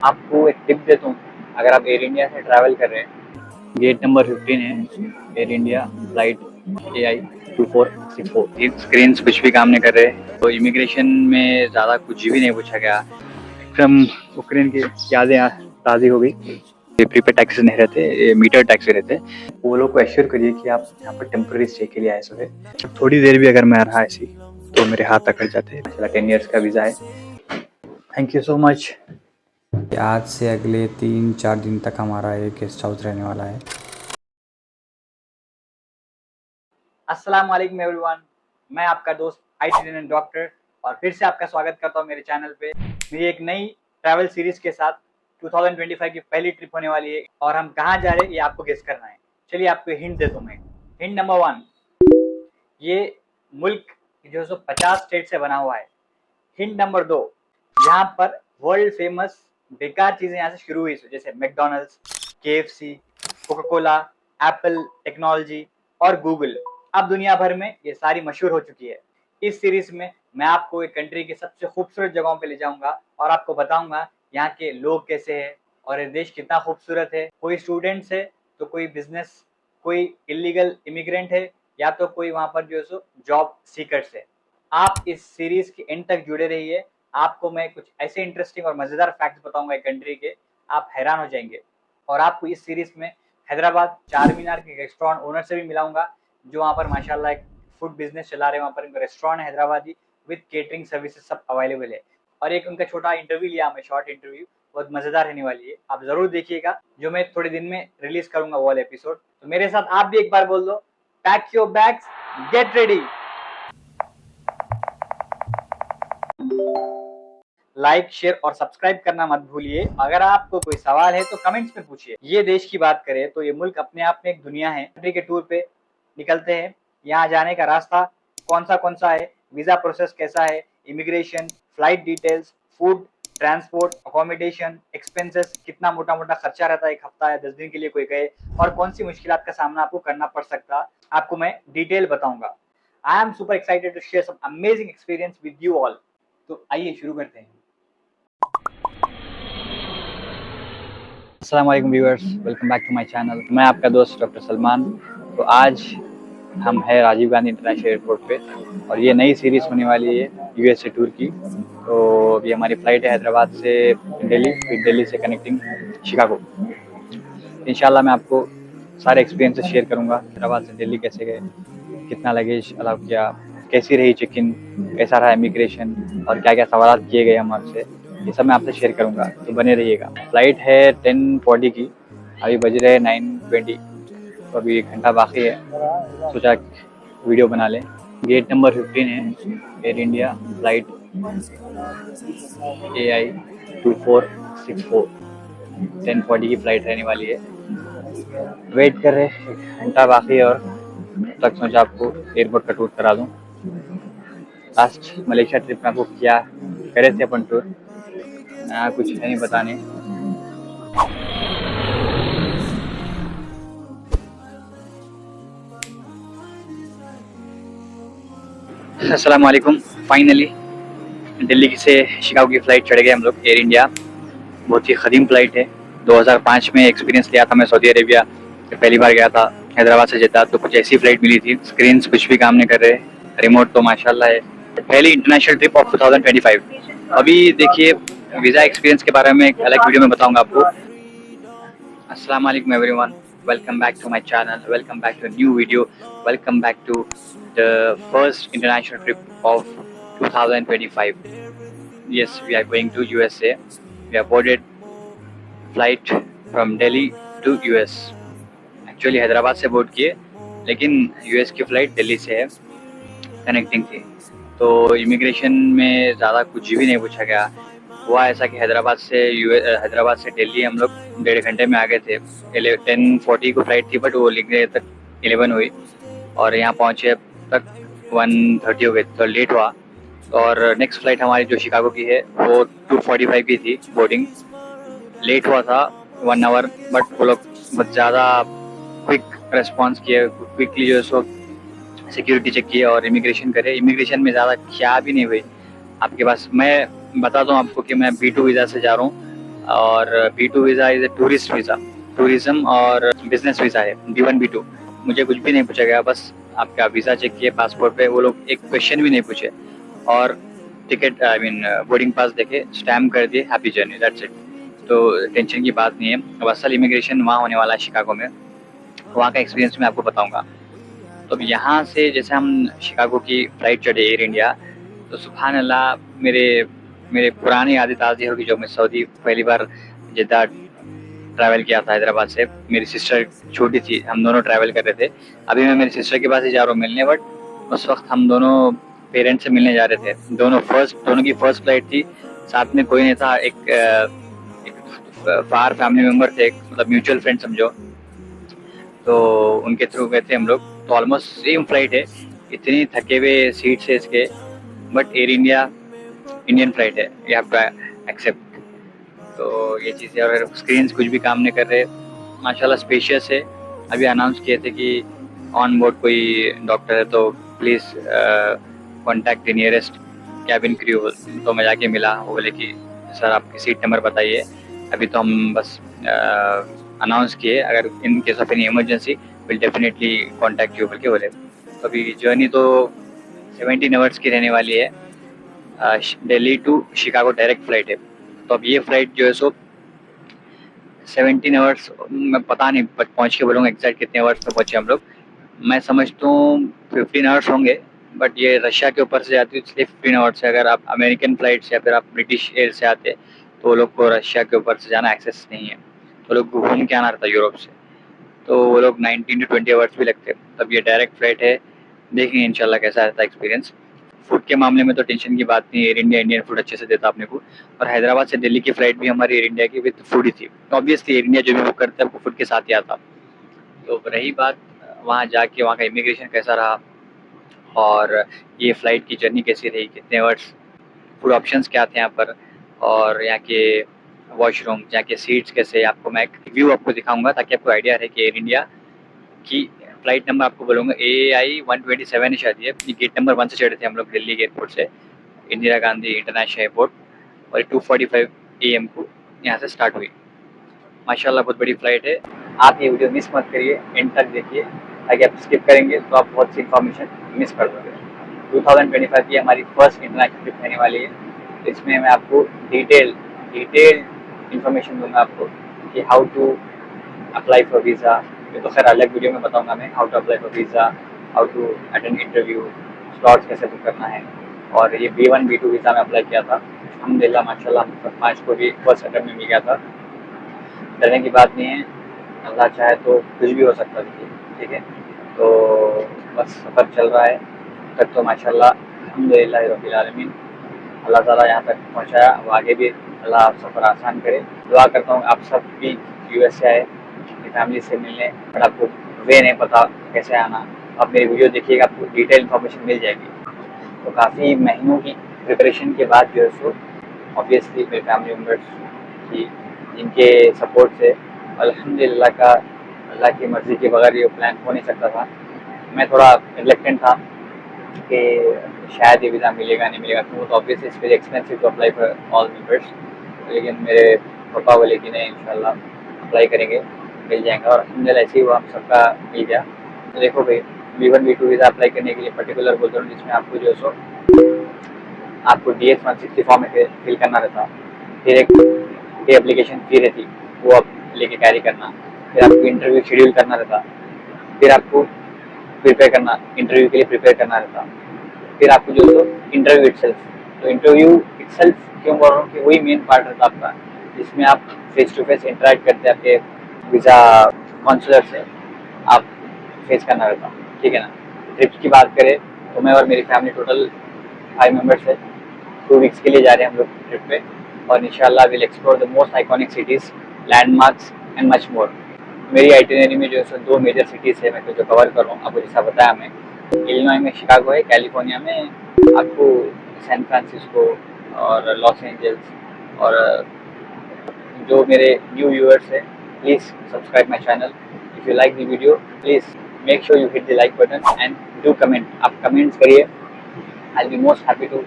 आपको एक टिप देता हूँ। अगर आप एयर इंडिया से ट्रैवल कर रहे हैं, गेट नंबर 15 है air India flight AI2464। Screen कुछ भी काम नहीं कर रहे, तो इमिग्रेशन में ज़्यादा कुछ भी नहीं पूछा गया। एकदम यूक्रेन की यादें ताज़ी हो गई। ये प्रीपेड टैक्सी नहीं रहते, ये मीटर टैक्सी रहते। वो लोग को एश्योर करिए कि आप यहाँ पर टेम्प्रेरी स्टे के लिए आए हुए। थोड़ी देर भी अगर मैं रहा ऐसी तो मेरे हाथ अकड़ जाते। 10 ईयर्स का वीज़ा है। Thank you so much. आज से अगले 3-4 दिन तक हमारा एक गेस्ट हाउस रहने वाला है। अस्सलाम वालेकुम एवरीवन, मैं आपका दोस्त IT डॉक्टर और फिर से आपका स्वागत करता हूँ मेरे चैनल पे। मेरी एक नई ट्रैवल सीरीज के साथ 2025 की पहली ट्रिप होने वाली है और हम कहाँ जा रहे हैं ये आपको गेस करना है। चलिए आपको हिंट देता हूँ मैं। हिंट नंबर 1, ये मुल्क जो 50 स्टेट से बना हुआ है। हिंट नंबर 2, यहाँ पर वर्ल्ड फेमस बेकार चीजें यहाँ से शुरू हुई, जैसे McDonald's, KFC, Coca Cola, Apple technology और गूगल। अब दुनिया भर में ये सारी मशहूर हो चुकी है। इस सीरीज में मैं आपको एक कंट्री के सबसे खूबसूरत जगहों पे ले जाऊंगा और आपको बताऊंगा यहाँ के लोग कैसे हैं और ये देश कितना खूबसूरत है। कोई स्टूडेंट्स है तो कोई बिजनेस, कोई इलीगल इमिग्रेंट है या तो कोई वहाँ पर जो है सो जॉब सीकर्स है। आप इस सीरीज के एंड तक जुड़े रहिए। आपको मैं कुछ ऐसे इंटरेस्टिंग और मजेदार फैक्ट्स बताऊंगा एक कंट्री के, आप हैरान हो जाएंगे। और आपको इस सीरीज में हैदराबाद चार मीनार के रेस्टोरेंट ओनर से भी मिलाऊंगा, जो वहाँ पर माशाल्लाह एक फूड बिजनेस चला रहे हैं। वहाँ पर इनका restaurant Hyderabadi with catering services सब अवेलेबल है। और एक उनका छोटा इंटरव्यू लिया मैं, शॉर्ट इंटरव्यू, बहुत मजेदार रहने वाली है। आप जरूर देखिएगा, जो मैं थोड़े दिन में रिलीज करूंगा वो वाला एपिसोड। तो मेरे साथ आप भी एक बार बोल दो, pack your bags, get ready. Like, share और सब्सक्राइब करना मत भूलिए। अगर आपको कोई सवाल है तो कमेंट्स में पूछिए। ये देश की बात करें तो ये मुल्क अपने आप में एक दुनिया है। कंट्री के टूर पे निकलते हैं। यहाँ जाने का रास्ता कौन सा है, वीजा प्रोसेस कैसा है, immigration, flight details, food, transport, accommodation, expenses, कितना मोटा मोटा खर्चा रहता है एक हफ्ता या 10 दिन के लिए कोई गए, और कौन सी मुश्किलात का सामना आपको करना पड़ सकता, आपको मैं डिटेल बताऊंगा। I am super excited to share some amazing experience with you all. तो आइए शुरू करते हैं। अस्सलाम वालेकुम viewers, welcome back to my channel. मैं आपका दोस्त डॉक्टर सलमान। तो आज हम हैं राजीव गांधी इंटरनेशनल एयरपोर्ट पे और ये नई सीरीज़ होने वाली है USA टूर की। तो अभी हमारी फ़्लाइट है हैदराबाद से दिल्ली, फिर दिल्ली से कनेक्टिंग शिकागो। इंशाल्लाह मैं आपको सारे एक्सपीरियंसेस शेयर करूँगा। हैदराबाद से दिल्ली कैसे गए, कितना लगेज अलाउ किया, कैसी रही चेक इन, कैसा रहा इमिग्रेशन और क्या क्या सवाल किए गए हमसे, ये सब मैं आपसे शेयर करूँगा। तो बने रहिएगा। फ़्लाइट है 10:40 की, अभी बज रहे हैं 9:20, तो अभी 1 घंटा बाकी है। सोचा वीडियो बना लें। गेट नंबर 15 है एयर इंडिया फ्लाइट AI2464। 10:40 की फ़्लाइट रहने वाली है। वेट कर रहे, 1 घंटा बाकी है और तक सोचा आपको एयरपोर्ट का टूर करा दूँ। लास्ट मलेशिया ट्रिप में आपको क्या करे थे अपन टूर, कुछ है नहीं बताने। अस्सलाम वालेकुम। फाइनली दिल्ली से शिकागो की फ़्लाइट चढ़ गए हम लोग एयर इंडिया। बहुत ही ख़दीम फ़्लाइट है। 2005 में एक्सपीरियंस लिया था मैं सऊदी अरेबिया, पहली बार गया था हैदराबाद से जेद्दा, तो कुछ ऐसी फ़्लाइट मिली थी। स्क्रीन्स कुछ भी काम नहीं कर रहे, रिमोट तो माशाल्लाह है। पहली इंटरनेशनल ट्रिप ऑफ 2025। अभी देखिए वीज़ा एक्सपीरियंस के बारे में एक अलग वीडियो में बताऊँगा आपको। अस्सलाम वालेकुम everyone, welcome back to my channel, welcome back to a new video, welcome back to the first international trip of 2025. Yes, we are going to USA. We have boarded flight from Delhi to US. Actually Hyderabad से board किए, लेकिन US की flight Delhi से है, connecting थी। तो immigration में ज़्यादा कुछ भी नहीं पूछा गया। हुआ ऐसा कि हैदराबाद से दिल्ली हम लोग 1.5 घंटे में आ गए थे। 10:40 को फ्लाइट थी, बट वो लिखने तक 11 हुई और यहाँ पहुँचे तक 1:30 हो गए, तो लेट हुआ। और नेक्स्ट फ्लाइट हमारी जो शिकागो की है वो 2:45 की थी बोर्डिंग। लेट हुआ था 1 आवर, बट वो लोग बहुत ज़्यादा क्विक रेस्पॉन्स किए, क्विकली जो है सो सिक्योरिटी चेक किए और इमिग्रेशन करे। इमिग्रेशन में ज़्यादा क्या भी नहीं हुई आपके पास। मैं बताता हूँ आपको कि मैं B2 वीज़ा से जा रहा हूँ और B2 visa is a tourist visa, tourism और बिजनेस वीज़ा है। B1 B2 मुझे कुछ भी नहीं पूछा गया, बस आपका वीज़ा चेक किए पासपोर्ट पे, वो लोग एक क्वेश्चन भी नहीं पूछे और ticket I mean boarding pass देके स्टैम्प कर दिए, हैप्पी जर्नी, दैट्स इट। तो टेंशन की बात नहीं है। अब असल इमिग्रेशन वहाँ होने वाला है शिकागो में, वहाँ का एक्सपीरियंस मैं आपको बताऊँगा। तो अब यहाँ से जैसे हम शिकागो की फ़्लाइट चढ़े एयर इंडिया, तो सुभान अल्लाह मेरे मेरे पुरानी यादें ताज़ी हो गई, जो मैं सऊदी पहली बार जिद्दा ट्रैवल किया था हैदराबाद से। मेरी सिस्टर छोटी थी, हम दोनों ट्रैवल कर रहे थे। अभी मैं मेरी सिस्टर के पास ही जा रहा हूँ मिलने, बट उस वक्त हम दोनों पेरेंट्स से मिलने जा रहे थे। दोनों की फर्स्ट फ्लाइट थी, साथ में कोई नहीं था। एक फार फैमिली मेम्बर थे, मतलब म्यूचुअल फ्रेंड समझो, तो उनके थ्रू गए थे हम लोग। तो ऑलमोस्ट सेम फ्लाइट है, इतनी थके हुए सीट्स है इसके, but air India Indian flight है, यू हैव टू एक्सेप्ट। तो ये चीज़ें, और स्क्रीन कुछ भी काम नहीं कर रहे, माशाल्लाह स्पेशियस है। अभी अनाउंस किए थे कि ऑन बोर्ड कोई डॉक्टर है तो please contact the nearest cabin crew. तो मैं जाके मिला, वो बोले कि सर आपकी सीट नंबर बताइए। अभी तो हम बस अनाउंस किए, अगर in case of any emergency will definitely contact you बोल के बोले। तो अभी जर्नी तो 17 आवर्स की रहने वाली है, Delhi to Chicago direct flight है। तो अब ये फ्लाइट जो है सो 17 आवर्स, मैं पता नहीं पहुँच के बोलूँगा एग्जैक्ट कितने आवर्स में पहुँचे हम लोग। मैं समझता हूँ 15 आवर्स होंगे, बट ये रशिया के ऊपर से जाती है इसलिए 15 आवर्स है। अगर आप अमेरिकन फ्लाइट से या फिर आप ब्रिटिश एयर से आते तो वो लोग को रशिया के ऊपर से जाना एक्सेस नहीं है, तो लोग को घूम के आना रहता है यूरोप से, तो वो लोग 19 to 20 आवर्स भी लगते हैं। तब ये डायरेक्ट फ्लाइट है, देखेंगे इंशाल्लाह कैसा रहता है एक्सपीरियंस। फूड के मामले में तो टेंशन की बात नहीं है, एयर इंडिया इंडियन फूड अच्छे से देता अपने को। और हैदराबाद से दिल्ली की फ्लाइट भी हमारी एयर इंडिया की विद फूड ही थी। ऑब्वियसली एयर इंडिया जो भी बुक करता है वो फूड के साथ ही आता। तो रही बात वहाँ जाके वहाँ का इमिग्रेशन कैसा रहा, और ये फ़्लाइट की जर्नी कैसी रही, कितने आवर्स, फूड ऑप्शंस क्या थे यहाँ पर, और यहाँ के वॉशरूम, यहाँ के सीट्स कैसे, आपको मैं एक व्यू आपको दिखाऊंगा ताकि आपको आइडिया रहे कि एयर इंडिया की फ़्लाइट नंबर आपको बोलूँगा AI 127 शायद है। ये गेट नंबर 1 से चढ़े थे हम लोग दिल्ली के एयरपोर्ट से, इंदिरा गांधी इंटरनेशनल एयरपोर्ट, और 2:45 AM को यहाँ से स्टार्ट हुई। माशाल्लाह बहुत बड़ी फ़्लाइट है। आप ये वीडियो मिस मत करिए, एंड तक देखिए, ताकि आप स्किप करेंगे तो आप बहुत सी इन्फॉर्मेशन मिस कर दोगे। 2025 की हमारी फर्स्ट इंटरनेशनल ट्रिप रहने वाली है, इसमें मैं आपको डिटेल्ड इन्फॉर्मेशन दूंगा आपको कि how to apply for visa. ये तो खैर अलग वीडियो में बताऊंगा मैं, how to apply for visa, how to attend interview, slots कैसे बुक करना है। और ये B1 B2 वीज़ा में अप्लाई किया था, अल्हम्दुलिल्लाह माशाल्लाह 5 को भी फर्स्ट अटेम्प्ट में मिल गया था। डरने की बात नहीं है, अल्लाह चाहे तो कुछ भी हो सकता है, ठीक है। तो बस सफ़र चल रहा है तक, तो माशाल्लाह अल्हम्दुलिल्लाह रब्बिल आलमीन, अल्लाह ताला यहाँ तक पहुँचाया, वो आगे भी अल्लाह आप सफ़र आसान करे। दुआ करता हूँ आप सब भी US से आए अपनी फैमिली से मिलने, बट आपको वे नहीं पता कैसे आना, आप मेरी वीडियो देखिएगा, आपको डिटेल इन्फॉर्मेशन मिल जाएगी। तो काफ़ी महीनों की प्रिपरेशन के बाद जो है सो ऑब्वियसली मेरे फैमिली मेम्बर्स की, जिनके सपोर्ट से अल्हम्दुलिल्लाह अल्लाह की मर्ज़ी के बगैर ये प्लान हो नहीं सकता था। मैं थोड़ा रिलक्टेंट था कि शायद ये वीज़ा मिलेगा नहीं मिलेगा, क्योंकि तो obviously it's very expensive to apply for all members. लेकिन मेरे पापा बोले कि नहीं इंशाल्लाह अप्लाई करेंगे, मिल जाएगा, और अल्हम्दुलिल्लाह ऐसे ही वो हम सबका मिल गया। तो देखो भाई, B1 B2 वीज़ा अप्लाई करने के लिए पर्टिकुलर बोलता हूँ, जिसमें आपको जो है सो आपको DS 160 फॉर्म में फिल करना रहता, फिर एक एप्लीकेशन फ़ी रहती, वो आप लेके कैरी करना, फिर आपको इंटरव्यू शेड्यूल करना रहता, फिर आपको प्रिपेयर करना, इंटरव्यू के लिए प्रिपेयर करना रहता, फिर आपको जो है इंटरव्यू इटसेल्फ। तो इंटरव्यू इटसेल्फ क्यों बोल रहा हूँ कि वही मेन पार्ट रहता आपका, जिसमें आप फेस टू फेस इंटरेक्ट करते हैं आपके वीज़ा काउंसलर से, आप फेस करना रहता, ठीक है ना। ट्रिप्स की बात करें तो मैं और मेरी फैमिली टोटल 5 मेम्बर्स है, 2 वीक्स के लिए जा रहे हैं हम लोग ट्रिप पे, और इंशाल्लाह will explore the most iconic cities, landmarks and much more. मेरी आइटिनरी में जो है 2 मेजर सिटीज़ है मैं जो कवर कर रहा हूँ, आपको जैसा बताया मैं, इलिनॉय में शिकागो है, कैलिफोर्निया में आपको सैन फ्रांसिस्को और लॉस एंजल्स। और जो मेरे न्यू व्यूअर्स है, please subscribe my channel, if you like the video please make sure you hit the like button and do comment. आप कमेंट्स करिए, I will be most happy to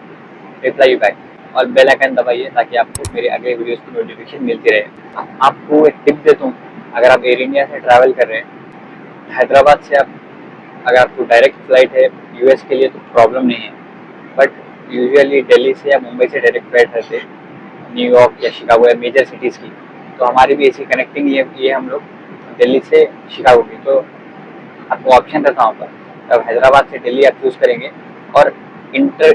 reply you back. और bell icon दबाइए ताकि आपको मेरे अगले videos की notification मिलती रहे। आपको एक टिप देता हूँ, अगर आप एयर इंडिया से ट्रैवल कर रहे हैं, हैदराबाद से आप अगर आपको डायरेक्ट फ्लाइट है यूएस के लिए तो प्रॉब्लम नहीं है, बट यूजुअली दिल्ली से या मुंबई से डायरेक्ट फ्लाइट रहते हैं न्यूयॉर्क या शिकागो या मेजर सिटीज़ की, तो हमारी भी ऐसी कनेक्टिंग ये हम लोग दिल्ली से शिकागो की, तो आपको ऑप्शन रहता वहाँ पर। तब हैदराबाद से दिल्ली आप चूज़ करेंगे और इंटर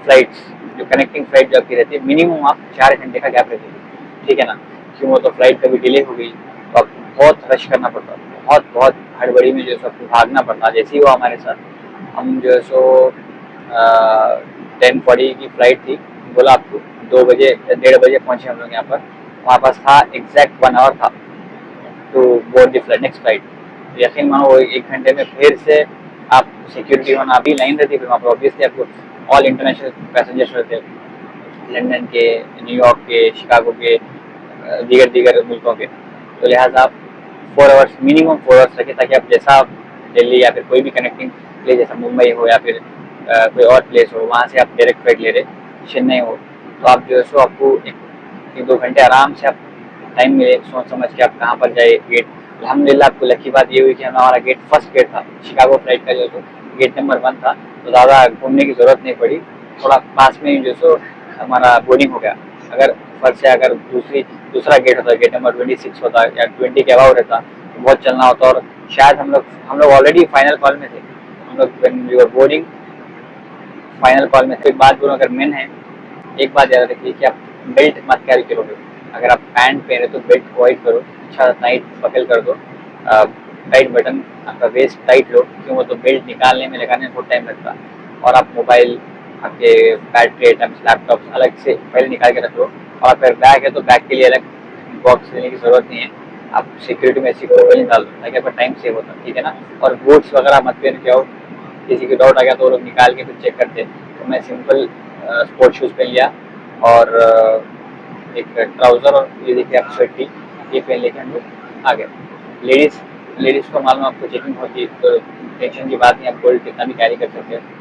फ्लाइट्स जो कनेक्टिंग फ्लाइट जो आपकी रहती है मिनिमम आप 4 घंटे का गैप रखेंगे, ठीक है ना। क्यों वो तो फ्लाइट कभी डिले हो गई तो आपको बहुत रश करना पड़ता, बहुत हड़बड़ी में जो है सो आपको भागना पड़ता। जैसे ही वो हमारे साथ, हम जो है सो 10:40 की फ्लाइट थी, बोला आपको 2 बजे 1:30 बजे पहुँचे हम लोग यहाँ पर। हमारे पास था एग्जैक्ट 1 आवर था to board the flight next flight. यकीन मानो वो 1 घंटे में फिर से आप सिक्योरिटी होना अभी लाइन रहती है, वहाँ पर ऑब्वियसली आपको ऑल इंटरनेशनल पैसेंजर्स रहते हैं, लंदन के, न्यूयॉर्क के, शिकागो के, दीगर मुल्कों के, तो लिहाजा आप 4 आवर्स मिनिमम 4 आवर्स रखें ताकि आप जैसा दिल्ली या फिर कोई भी कनेक्टिंग प्लेस जैसा मुंबई हो या फिर कोई और प्लेस हो, वहाँ से आप डायरेक्ट फ्लाइट ले रहे, चेन्नई हो, तो आप जो है सो आपको 1-2 घंटे आराम से आप टाइम मिले, सोच समझ के आप कहाँ पर जाए। गेट अल्हम्दुलिल्लाह आपको लकी बात ये हुई कि हमारा गेट फर्स्ट गेट था, शिकागो फ्लाइट का जो सो गेट नंबर 1 था, तो ज़्यादा घूमने की ज़रूरत नहीं पड़ी, थोड़ा पास में ही जो सो हमारा बोर्डिंग हो गया। अगर फर्स्ट से अगर दूसरा गेट होता, गेट नंबर 26 होता या 20 के अबाव रहता तो बहुत चलना होता, और शायद हम लोग ऑलरेडी फाइनल कॉल में थे, हम लोग बोर्डिंग फाइनल कॉल में थे। एक बात बोलूँ, अगर मेन है, एक बात याद रखिए कि आप बेल्ट मत कैरी करोगे। अगर आप पैंट पहने तो बेल्ट अवॉइड करो, अच्छा टाइट बकल कर दो, टाइट बटन, आपका वेस्ट टाइट लो, क्यों वो तो बेल्ट निकालने में लगाने में बहुत टाइम लगता है। और आप मोबाइल, आपके बैटरी आइटम्स, लैपटॉप अलग से पहले निकाल के रख लो, और अगर बैग है तो बैग के लिए अलग बॉक्स लेने की ज़रूरत नहीं है, आप सिक्योरिटी में ऐसी पहले निकाल दो ताकि आपका टाइम सेव होता है, ठीक है ना। और बूट्स वगैरह मत पहन के आओ, किसी की डाउट आ गया तो वो लोग निकाल के फिर चेक करते हैं। तो मैं सिंपल स्पोर्ट्स शूज़ पहन लिया और एक ट्राउज़र, और ये देखिए आप स्वेट टी, ये पहन लेके हम लोग आ गए। लेडीज़ को मालूम आपको चेकिंग होती है, तो टेंशन की बात नहीं, आप गोल्ड कितना भी कैरी कर सकते हैं।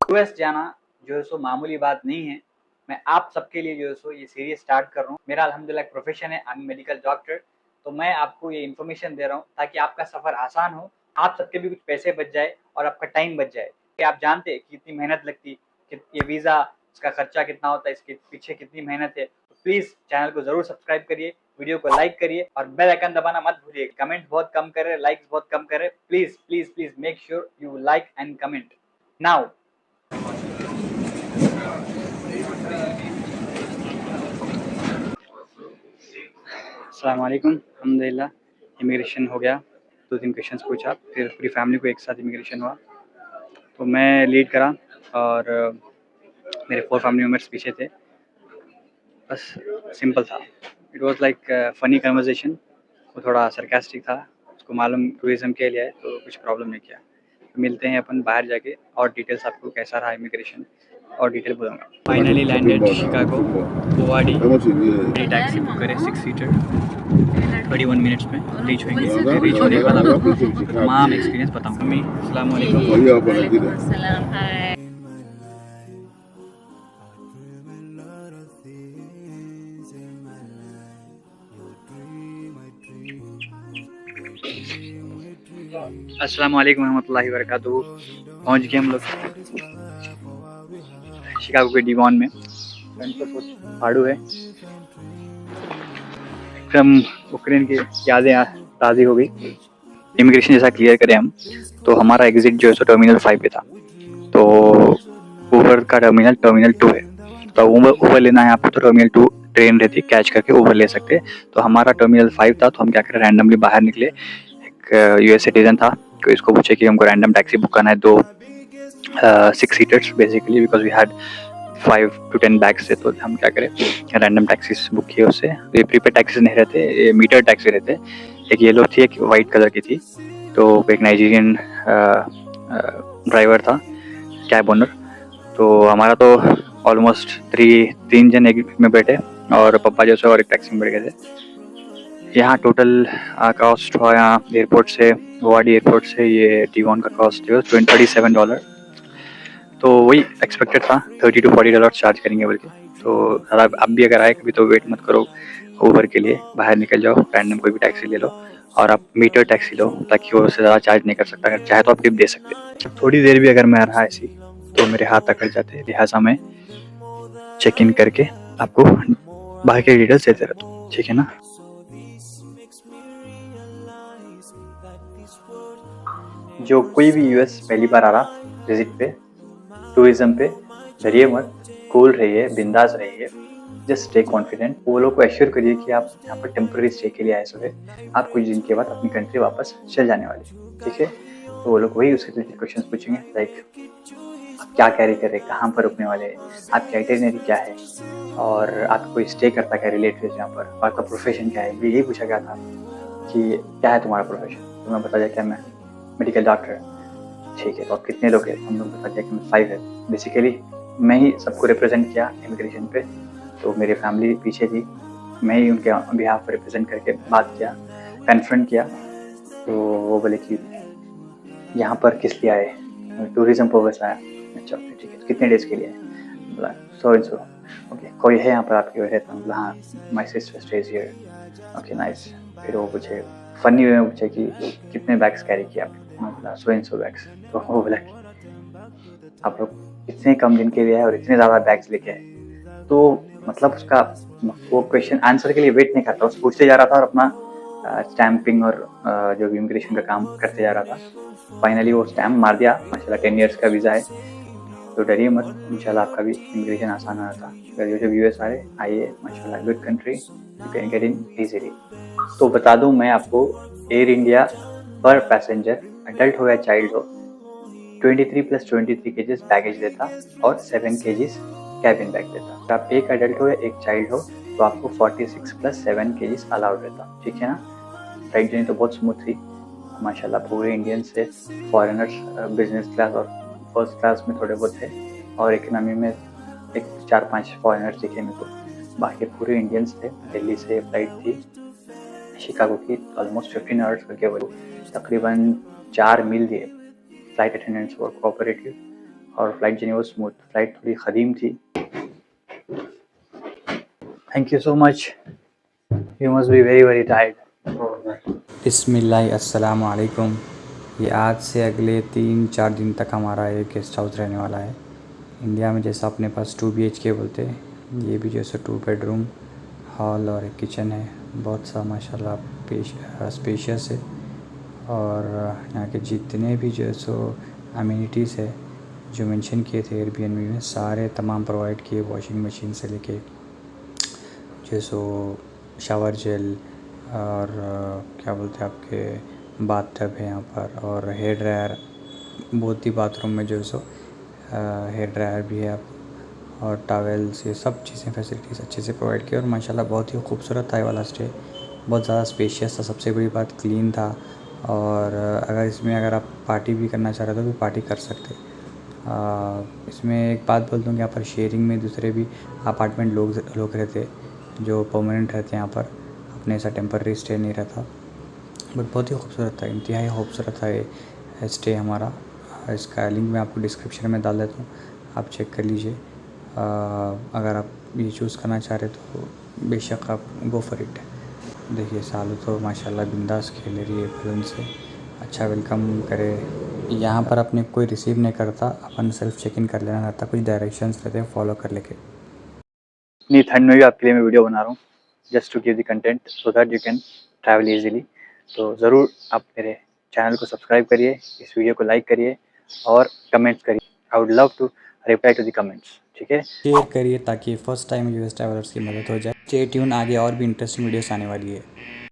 यूएस जाना जो है सो मामूली बात नहीं है। मैं आप सबके लिए जो है सो ये सीरीज स्टार्ट कर रहा हूँ। मेरा अल्हम्दुलिल्लाह प्रोफेशन है, आई एम मेडिकल डॉक्टर, तो मैं आपको ये इन्फॉर्मेशन दे रहा हूँ ताकि आपका सफ़र आसान हो, आप सबके भी कुछ पैसे बच जाए और आपका टाइम बच जाए। कि आप जानते हैं कि कितनी मेहनत लगती, कि ये वीज़ा, इसका खर्चा कितना होता है, इसके पीछे कितनी मेहनत है। तो प्लीज़ चैनल को ज़रूर सब्सक्राइब करिए, वीडियो को लाइक करिए और बेल आइकन दबाना मत भूलिए। कमेंट बहुत कम कर रहे, लाइक्स बहुत कम कर रहे, please please please make sure you like and comment now. अस्सलाम वालेकुम, अल्हम्दुलिल्लाह इमिग्रेशन हो गया, 2-3 क्वेश्चंस पूछा, फिर पूरी फैमिली को एक साथ इमिग्रेशन हुआ, तो मैं लीड करा और मेरे 4 फैमिली मेम्बर्स पीछे थे। बस सिंपल था, it was like funny conversation. वो थोड़ा सरकास्टिक था, उसको मालूम टूरिज़्म के लिए है तो कुछ प्रॉब्लम नहीं किया। तो मिलते हैं अपन बाहर जाके, और डिटेल्स आपको कैसा रहा इमिग्रेशन और डिटेल बोलूँगा। फाइनली लैंडेड शिकागो ओआरडी, मेरी टैक्सी बुक करे 6 सीटर, 31 मिनट्स में रीच होंगे। रीच होने के बाद आपको तमाम एक्सपीरियंस बताऊँगा। मैं अस्सलाम वालेकुम। अस्सलाम वालेकुम रहमतुल्लाहि व बरकातुहू। पहुँच गए हम लोग शिकागो के डिवॉन में। पहाड़ू है एकदम, यूक्रेन की यादें ताज़ी हो गई। इमिग्रेशन जैसा क्लियर करें हम, तो हमारा एग्ज़िट जो है सो टर्मिनल 5 पे था, तो ऊबर का टर्मिनल 2 है, तो ऊबर लेना है आपको तो टर्मिनल 2 ट्रेन रहती है, कैच करके ऊबर ले सकते हैं। तो हमारा टर्मिनल 5 था, तो हम क्या करें, रैंडमली बाहर निकले, यूएस सिटीजन था, तो इसको पूछे कि हमको रैंडम टैक्सी बुक करना है, 6 seaters basically, because we had 5 to 10 bags थे, तो हम क्या करें, रैंडम टैक्सीज बुक किए उससे। ये प्रीपेड टैक्सीज नहीं रहते, ये मीटर टैक्सी रहते। एक येलो थी, एक वाइट कलर की थी। तो एक नाइजीरियन ड्राइवर था, कैब ओनर। तो हमारा तो ऑलमोस्ट 3 जन एक में बैठे, और पापा जैसे और एक टैक्सी में बैठ गए थे। यहाँ टोटल कॉस्ट हुआ, यहाँ एयरपोर्ट से, गुवाहाटी एयरपोर्ट से ये टीवॉन का कॉस्ट है $37। तो वही एक्सपेक्टेड था, $30 to $40 चार्ज करेंगे बोल के। तो अब भी अगर आए कभी तो वेट मत करो ऊबर के लिए, बाहर निकल जाओ, रैंडम कोई भी टैक्सी ले लो, और आप मीटर टैक्सी लो, ताकि वो उससे ज़्यादा चार्ज नहीं कर सकता। अगर चाहे तो आप टिप दे सकते। थोड़ी देर भी अगर मैं रहा ऐसी तो मेरे हाथ अकड़ जाते, लिहाजा मैं चेक इन करके आपको बाहर के डिटेल्स देते रहता हूँ, ठीक है ना। जो कोई भी यूएस पहली बार आ रहा विजिट पे, टूरिज्म पे, डरिए मत, कूल रहिए, बिंदास रहिए, जस्ट स्टे कॉन्फिडेंट। वो लोग को एश्योर करिए कि आप यहाँ पर टेम्पररी स्टे के लिए आए हुए, आप कुछ दिन के बाद अपनी कंट्री वापस चल जाने वाले, ठीक है। तो वो लोग वही उसके रिलेटेड क्वेश्चन पूछेंगे, लाइक आप क्या कैरी कर रहे, कहाँ पर रुकने वाले, आपकी आइटिनरी क्या है, और आप कोई स्टे करता क्या रिलेटिव यहाँ पर, और आपका प्रोफेशन क्या है। यही पूछा गया था कि क्या है तुम्हारा प्रोफेशन। तो मैं बता दिया क्या मैं मेडिकल डॉक्टर, ठीक है। तो आप कितने लोग हैं, हम लोग बता दिया कि मैं 5 है। बेसिकली मैं ही सबको रिप्रेजेंट किया इमिग्रेशन पे, तो मेरी फैमिली पीछे थी, मैं ही उनके बिहाफ पर रिप्रेजेंट करके बात किया, कन्फ्रंट किया। तो वो बोले कि यहाँ पर किस लिए आए, टूरिज्म पर्पस आया। अच्छा ठीक है, तो कितने डेज के लिए आए, बोला सो एंड सो। ओके, कोई है यहाँ पर आपके रहता हूँ, हाँ my sister stage here, okay nice. फिर वो पूछे फनी वे में पूछे कि कितने बैग्स कैरी किया आपने, बोला सो एंड सो बैग्स। तो वो बोला कि आप लोग इतने कम दिन के लिए आए और इतने ज़्यादा बैग्स लेके आए। तो मतलब उसका वो क्वेश्चन आंसर के लिए वेट नहीं करता, उस पूछते जा रहा था और अपना स्टैंपिंग और जो भी इमिग्रेशन का काम करते जा रहा था। फाइनली वो स्टैम्प मार दिया, माशाल्लाह 10 ईयर्स का वीज़ा है। तो डरिए मत, इंशाल्लाह आपका भी इमिग्रेशन आसान होना था। अगर जब यूएस आइए, माशाल्लाह good country, you can get in easily. तो बता दूं मैं आपको, एयर इंडिया पर पैसेंजर, अडल्ट हो या चाइल्ड हो, 23 + 23 केजीज बैगेज देता और 7 केजीज कैबिन बैग देता। अगर आप एक अडल्ट हो या एक चाइल्ड हो तो आपको 46 + 7 केजीज अलाउड रहता, ठीक है ना। फ्लाइट जर्नी तो बहुत स्मूथ थी माशाल्लाह। पूरे इंडियन से फॉरेनर्स बिजनेस क्लास और फर्स्ट क्लास में थोड़े बहुत थे, और इकनॉमी में एक 4-5 फॉरेनर्स दिखे मेरे को, बाकी पूरे इंडियंस थे। दिल्ली से फ्लाइट थी शिकागो की, ऑलमोस्ट 15 आवर्स करके, वो तकरीबन 4 मील दिए। फ्लाइट अटेंडेंट्स वर कोऑपरेटिव और फ्लाइट जर्नी वो स्मूथ। फ्लाइट थोड़ी ख़दीम थी। Thank you so much, you must be very very tired. बिस्मिल्लाह, अस्सलाम वालेकुम। ये आज से अगले 3-4 दिन तक हमारा एक गेस्ट हाउस रहने वाला है। इंडिया में जैसा अपने पास 2 BHK बोलते हैं, ये भी जैसे 2 बेडरूम, हॉल और एक किचन है। बहुत सा माशाल्लाह स्पेशियस है, और यहाँ के जितने भी जो सो अम्यूनिटीज़ है जो मेंशन किए थे एयरबीएनबी में, सारे तमाम प्रोवाइड किए। वॉशिंग मशीन से लेके जो सो शावर जेल, और क्या बोलते हैं आपके बाथ टब है यहाँ पर, और हेयर ड्रायर, बहुत ही बाथरूम में जो सो हेयर ड्रायर भी है, और टॉवेल्स, ये सब चीज़ें फैसिलिटीज़ अच्छे से प्रोवाइड की। और माशाल्लाह बहुत ही खूबसूरत था ये वाला स्टे, बहुत ज़्यादा स्पेशियस था। सबसे बड़ी बात क्लीन था, और अगर आप पार्टी भी करना चाह रहे हो तो भी पार्टी कर सकते। इसमें एक बात बोल दूँ कि यहाँ पर शेयरिंग में दूसरे भी अपार्टमेंट लोग रहते जो परमानेंट रहते हैं यहाँ पर, अपने ऐसा टेम्पररी स्टे नहीं रहता। बट बहुत ही खूबसूरत था, इंतहाई खूबसूरत था ये स्टे हमारा। इसका लिंक मैं आपको डिस्क्रिप्शन में डाल देता हूँ, आप चेक कर लीजिए। अगर आप ये चूज़ करना चाह रहे तो बेशक आप गो फॉर इट। देखिए सालू तो माशाल्लाह बिंदास खेल रही है बलून से, अच्छा वेलकम करे। यहाँ पर अपने कोई रिसीव नहीं करता, अपन सेल्फ चेक इन कर लेना रहता, कुछ डायरेक्शंस रहते हैं फॉलो कर लेके। इतनी ठंड में भी आपके लिए मैं वीडियो बना रहा हूँ, just to give the content so that you can travel easily. तो ज़रूर आप मेरे चैनल को सब्सक्राइब करिए, इस वीडियो को लाइक करिए और कमेंट्स करिए। I would love to reply to the comments, ठीक है। शेयर करिए ताकि फर्स्ट टाइम यूएस ट्रैवलर्स की मदद हो जाए। स्टे ट्यून, आगे और भी इंटरेस्टिंग वीडियोस आने वाली है।